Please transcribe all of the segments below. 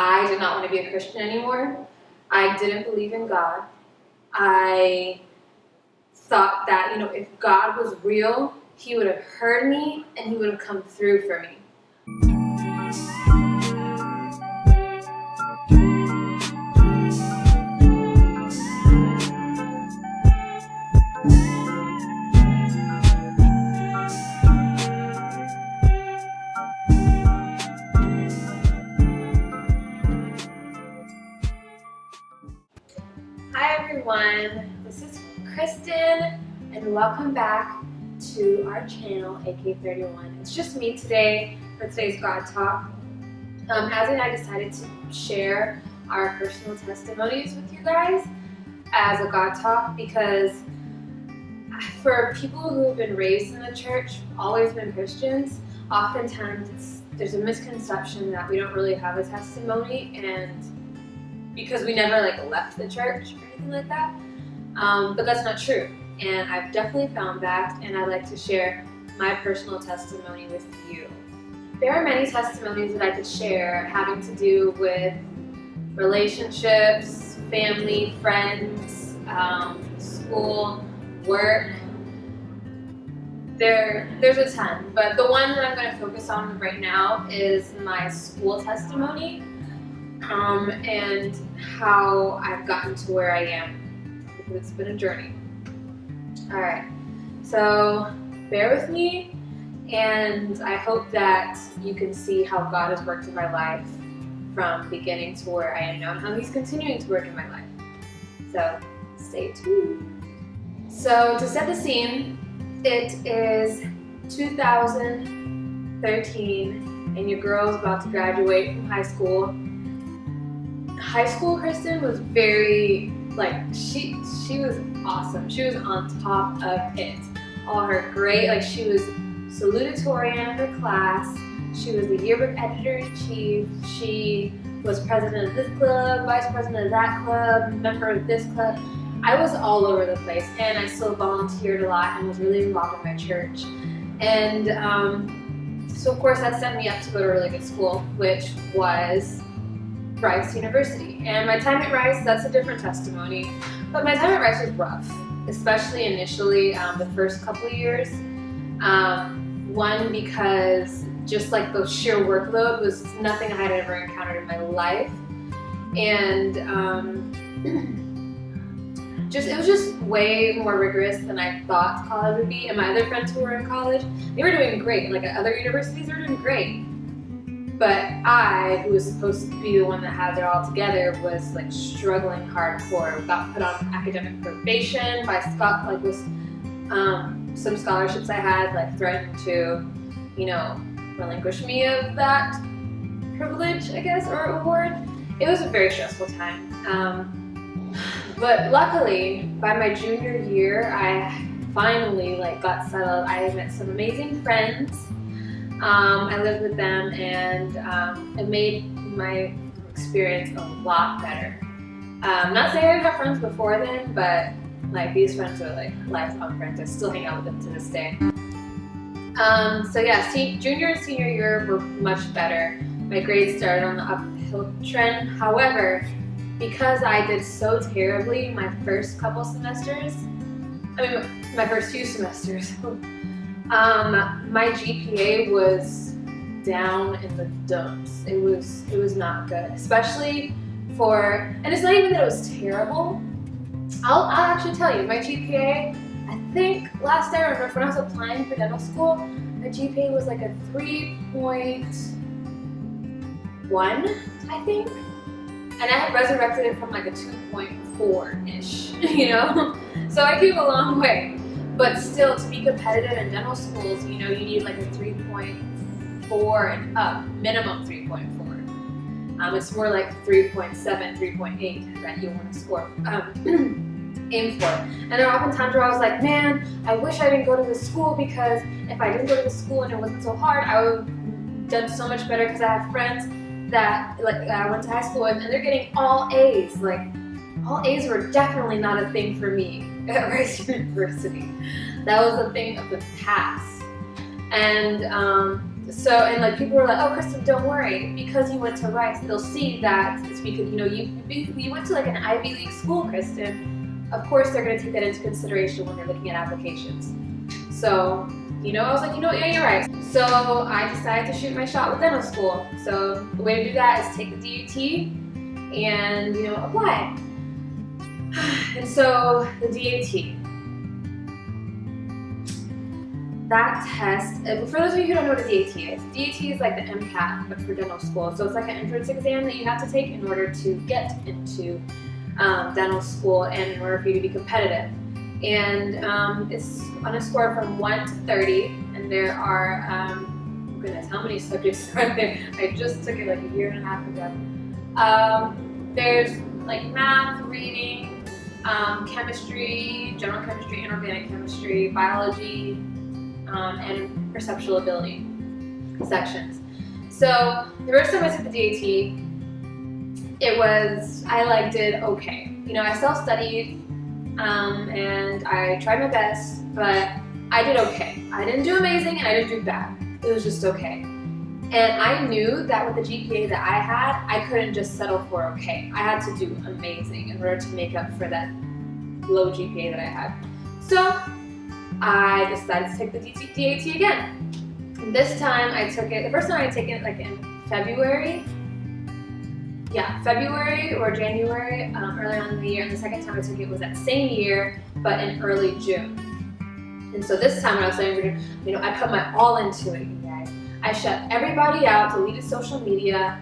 I did not want to be a Christian anymore. I didn't believe in God. I thought that, if God was real, He would have heard me and He would have come through for me. Hi everyone, this is Krysten and welcome back to our channel, AK31. It's just me today for today's God Talk. As and I decided to share our personal testimonies with you guys as a God Talk because for people who have been raised in the church, always been Christians, oftentimes there's a misconception that we don't really have a testimony, and because we never left the church or anything like that, but that's not true. And I've definitely found that, and I'd like to share my personal testimony with you. There are many testimonies that I could share having to do with relationships, family, friends, school, work. There's a ton, but the one that I'm going to focus on right now is my school testimony. And how I've gotten to where I am, because it's been a journey. Alright, so bear with me, and I hope that you can see how God has worked in my life from beginning to where I am now, and how He's continuing to work in my life. So stay tuned. So to set the scene, it is 2013, and your girl's about to graduate from high school. High school Krysten was very, she was awesome. She was on top of it. All her great, she was salutatorian of her class. She was the yearbook editor-in-chief. She was president of this club, vice president of that club, member of this club. I was all over the place, and I still volunteered a lot and was really involved in my church. And so of course that set me up to go to a really good school, which was Rice University. And my time at Rice, that's a different testimony, but my time at Rice was rough, especially initially, the first couple of years. One, because just the sheer workload was nothing I had ever encountered in my life, and it was just way more rigorous than I thought college would be. And my other friends who were in college, they were doing great. At other universities, they were doing great. But I, who was supposed to be the one that had it all together, was struggling hardcore. Got put on academic probation by with some scholarships I had, threatened to, relinquish me of that privilege, I guess, or award. It was a very stressful time. But luckily, by my junior year, I finally got settled. I met some amazing friends. I lived with them, and it made my experience a lot better. Not saying I didn't have friends before then, but these friends are lifelong friends. I still hang out with them to this day. So yeah, junior and senior year were much better. My grades started on the uphill trend. However, because I did so terribly my first couple semesters, my first few semesters, my GPA was down in the dumps. It was not good, especially and it's not even that it was terrible. I'll actually tell you, my GPA, I think last I remember when I was applying for dental school, my GPA was a 3.1, I think. And I had resurrected it from a 2.4-ish, So I came a long way. But still, to be competitive in dental schools, you need a 3.4 and up, minimum 3.4. It's more 3.7, 3.8 that you want to score, aim for. And there are often times where I was man, I wish I didn't go to this school, because if I didn't go to this school and it wasn't so hard, I would have done so much better, because I have friends that I went to high school with, and they're getting all A's. All A's were definitely not a thing for me at Rice University. That was a thing of the past. And So, and like people were like, oh, Krysten, don't worry, because you went to Rice, they'll see that it's because, you went to like an Ivy League school, Krysten. Of course, they're going to take that into consideration when they're looking at applications. So, I was like, yeah, you're right. So I decided to shoot my shot with dental school. So the way to do that is take the DAT and, apply. And so the DAT, that test, for those of you who don't know what a DAT is like the MCAT, but for dental school. So it's like an entrance exam that you have to take in order to get into dental school and in order for you to be competitive. And it's on a score from 1 to 30, and there are, goodness, how many subjects are there? I just took it like a year and a half ago. There's like math, reading, chemistry, general chemistry, inorganic chemistry, biology, and perceptual ability sections. So the first time I took the DAT, I did okay. I self-studied, and I tried my best, but I did okay. I didn't do amazing and I didn't do bad. It was just okay. And I knew that with the GPA that I had, I couldn't just settle for okay. I had to do amazing in order to make up for that low GPA that I had. So I decided to take the DAT again. And this time I took it, the first time I took it like in February. Yeah, February or January, early on in the year. And the second time I took it was that same year, but in early June. And so this time when I was saying, I put my all into it, you guys. I shut everybody out, deleted social media,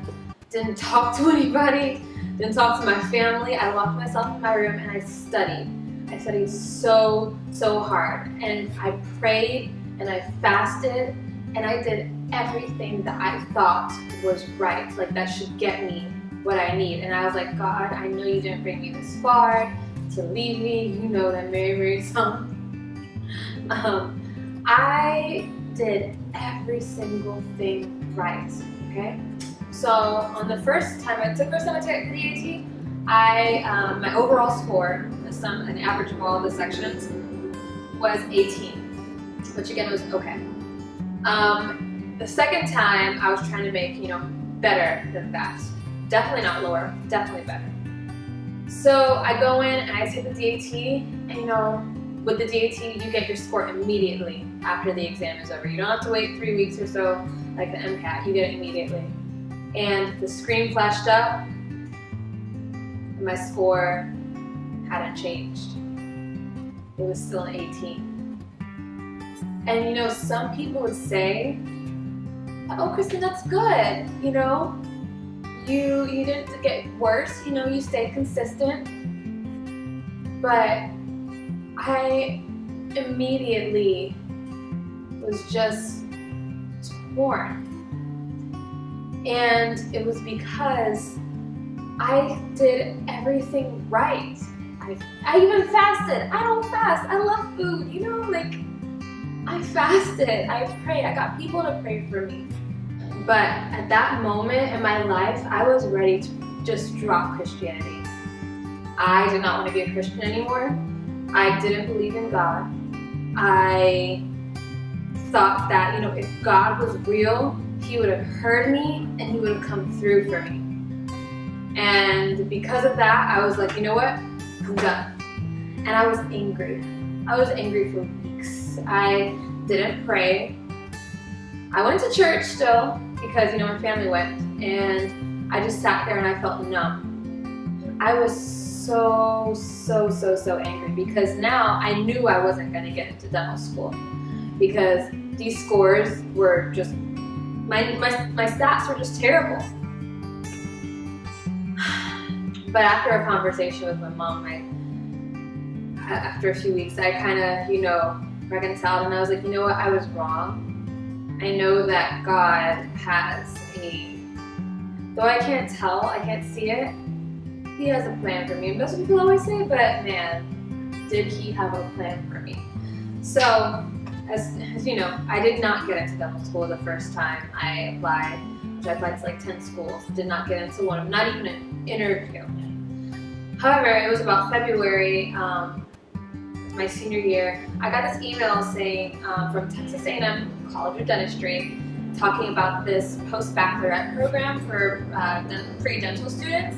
didn't talk to anybody, didn't talk to my family. I locked myself in my room and I studied. I studied so hard, and I prayed and I fasted and I did everything that I thought was right, like that should get me what I need. And I was like, God, I know you didn't bring me this far to leave me. You know that Mary song. I did every single thing right, okay? So on the first time I took the DAT, my overall score, the average of all of the sections, was 18, which again was okay. The second time I was trying to make, better than that. Definitely not lower, definitely better. So I go in and I take the DAT, and with the DAT you get your score immediately after the exam is over. You don't have to wait 3 weeks or so like the MCAT, you get it immediately. And the screen flashed up, and my score hadn't changed. It was still an 18. And some people would say, oh, Krysten, that's good. You didn't get worse. You stayed consistent. But I immediately was just torn. And it was because I did everything right. I even fasted. I don't fast. I love food, I fasted. I prayed. I got people to pray for me. But at that moment in my life, I was ready to just drop Christianity. I did not want to be a Christian anymore. I didn't believe in God. I thought that, if God was real, He would have heard me and He would have come through for me. And because of that, I was like, you know what? I'm done. And I was angry. I was angry for weeks. I didn't pray. I went to church still because, my family went, and I just sat there and I felt numb. I was so angry because now I knew I wasn't going to get into dental school because these scores were just, my stats were just terrible. But after a conversation with my mom, after a few weeks, I kind of, reconciled, and I was like, you know what, I was wrong. I know that God has though I can't tell, I can't see it, He has a plan for me. And that's what people always say, but man, did He have a plan for me. So, as you know, I did not get into dental school the first time I applied, which I applied to like 10 schools, did not get into one of them, not even an interview. However, it was about February, my senior year, I got this email saying from Texas A&M College of Dentistry talking about this post-baccalaureate program for pre-dental students.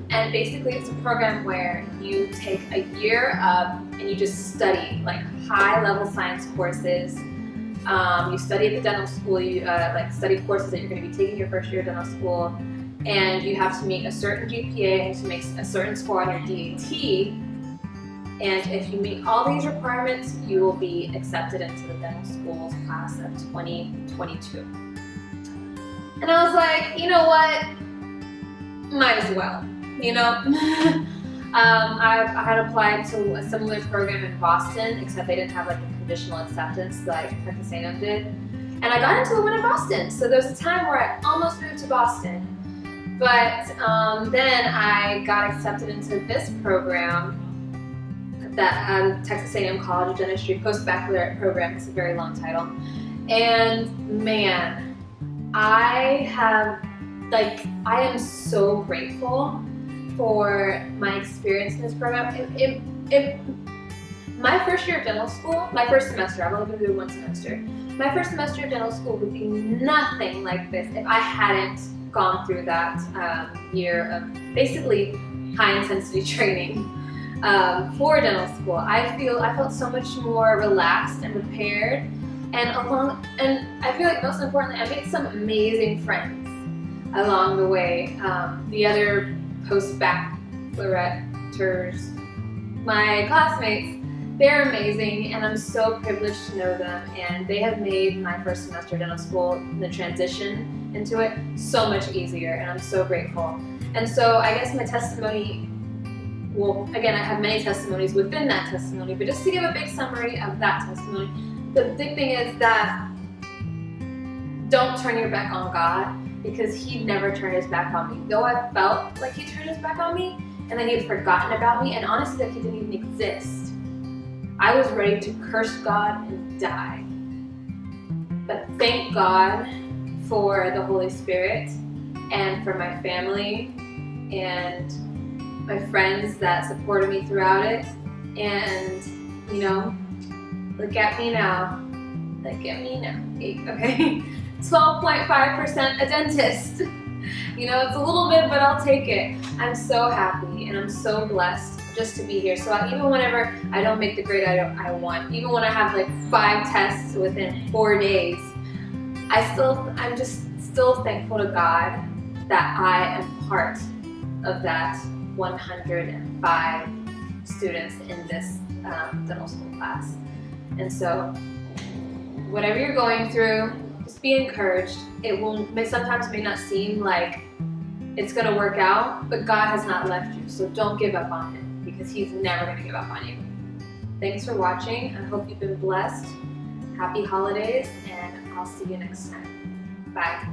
And basically it's a program where you take a year and you just study like high-level science courses. You study at the dental school, you study courses that you're going to be taking your first year of dental school, and you have to meet a certain GPA and to make a certain score on your DAT. And if you meet all these requirements, you will be accepted into the dental school's class of 2022. And I was like, you know what? Might as well, you know? I had applied to a similar program in Boston, except they didn't have like a conditional acceptance like Texas A&M did. And I got into the one in Boston. So there was a time where I almost moved to Boston. But then I got accepted into this program that Texas A&M College of Dentistry post-baccalaureate program. It's a very long title. And man, I am so grateful for my experience in this program. My first year of dental school, my first semester, I've only been through one semester. My first semester of dental school would be nothing like this if I hadn't gone through that year of basically high intensity training for dental school. I felt so much more relaxed and prepared, and I feel like most importantly, I made some amazing friends along the way. The other post-baccalaureaters, my classmates, they're amazing, and I'm so privileged to know them, and they have made my first semester of dental school, the transition into it, so much easier, and I'm so grateful. And so I guess my testimony, well, again, I have many testimonies within that testimony, but just to give a big summary of that testimony, the big thing is that don't turn your back on God, because He never turned His back on me. Though I felt like He turned His back on me, and then He had forgotten about me, and honestly that He didn't even exist, I was ready to curse God and die. But thank God for the Holy Spirit, and for my family, and my friends that supported me throughout it. And, you know, look at me now. Look at me now. Okay? 12.5% a dentist. You know, it's a little bit, but I'll take it. I'm so happy and I'm so blessed just to be here. So even whenever I don't make the grade I want, even when I have like 5 tests within 4 days, I'm just still thankful to God that I am part of that 105 students in this dental school class. And so whatever you're going through, just be encouraged. It sometimes may not seem like it's going to work out, but God has not left you. So don't give up on Him, because He's never going to give up on you. Thanks for watching. I hope you've been blessed. Happy holidays, and I'll see you next time. Bye.